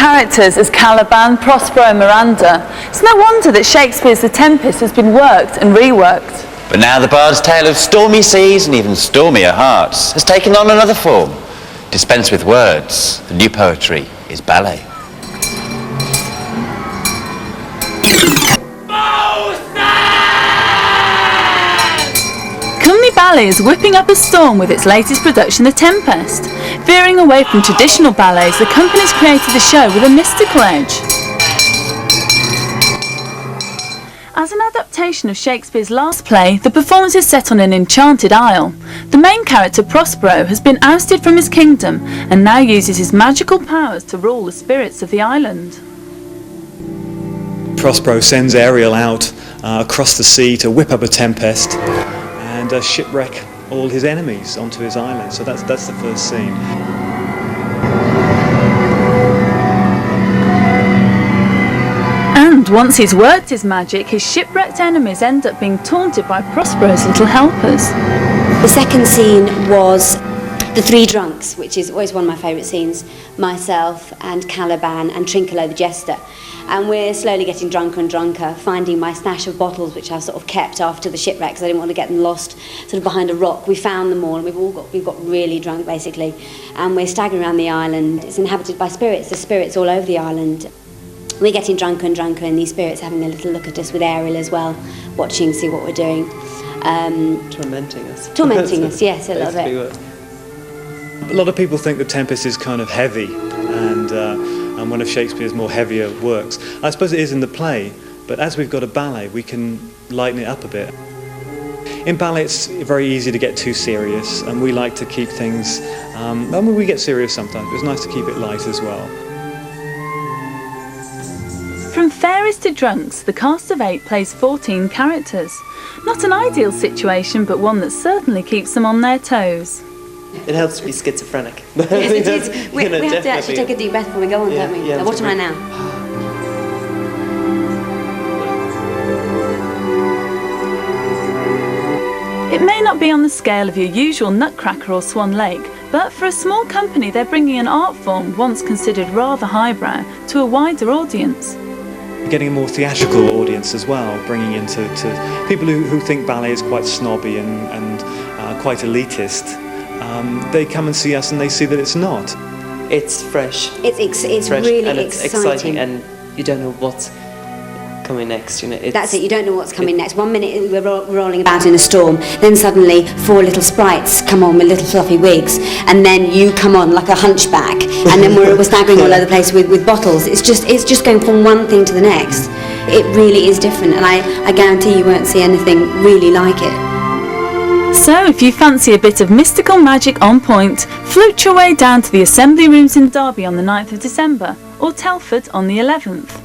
characters as Caliban, Prospero and Miranda, it's no wonder that Shakespeare's The Tempest has been worked and reworked. But now the bard's tale of stormy seas and even stormier hearts has taken on another form. Dispense with words, the new poetry is ballet. Ballet is whipping up a storm with its latest production, The Tempest. Veering away from traditional ballets, the company's created a show with a mystical edge. As an adaptation of Shakespeare's last play, the performance is set on an enchanted isle. The main character, Prospero, has been ousted from his kingdom and now uses his magical powers to rule the spirits of the island. Prospero sends Ariel out across the sea to whip up a tempest and shipwreck all his enemies onto his island. So that's the first scene. And once he's worked his magic, his shipwrecked enemies end up being taunted by Prospero's little helpers. The second scene was the three drunks, which is always one of my favourite scenes. Myself and Caliban and Trinculo the jester. And we're slowly getting drunker and drunker, finding my stash of bottles, which I sort of kept after the shipwreck because I didn't want to get them lost sort of behind a rock. We found them all, and we've got really drunk basically, and we're staggering around the island. It's inhabited by spirits. There's spirits all over the island. We're getting drunker and drunker, and these spirits having a little look at us with Ariel as well, watching, see what we're doing. Tormenting us. Tormenting us, yes, a little bit. A lot of people think The Tempest is kind of heavy and one of Shakespeare's more heavier works. I suppose it is in the play, but as we've got a ballet, we can lighten it up a bit. In ballet, it's very easy to get too serious, and we like to keep things, we get serious sometimes, but it's nice to keep it light as well. From fairies to drunks, the cast of 8 plays 14 characters. Not an ideal situation, but one that certainly keeps them on their toes. It helps to be schizophrenic. Yes, it is. We have to actually take a deep breath before we go on, don't we? Yeah, what am I now? It may not be on the scale of your usual Nutcracker or Swan Lake, but for a small company they're bringing an art form once considered rather highbrow to a wider audience. Getting a more theatrical audience as well, bringing into people who think ballet is quite snobby and quite elitist. They come and see us and they see that it's not. It's fresh. It's fresh, really and it's exciting, and you don't know what's coming next. You know, that's it. You don't know what's coming next. 1 minute we're rolling about in a storm, then suddenly 4 little sprites come on with little fluffy wigs, and then you come on like a hunchback, and then we're staggering all over the place with bottles. It's just going from one thing to the next. It really is different, and I guarantee you won't see anything really like it. So if you fancy a bit of mystical magic on point, float your way down to the Assembly Rooms in Derby on the 9th of December, or Telford on the 11th.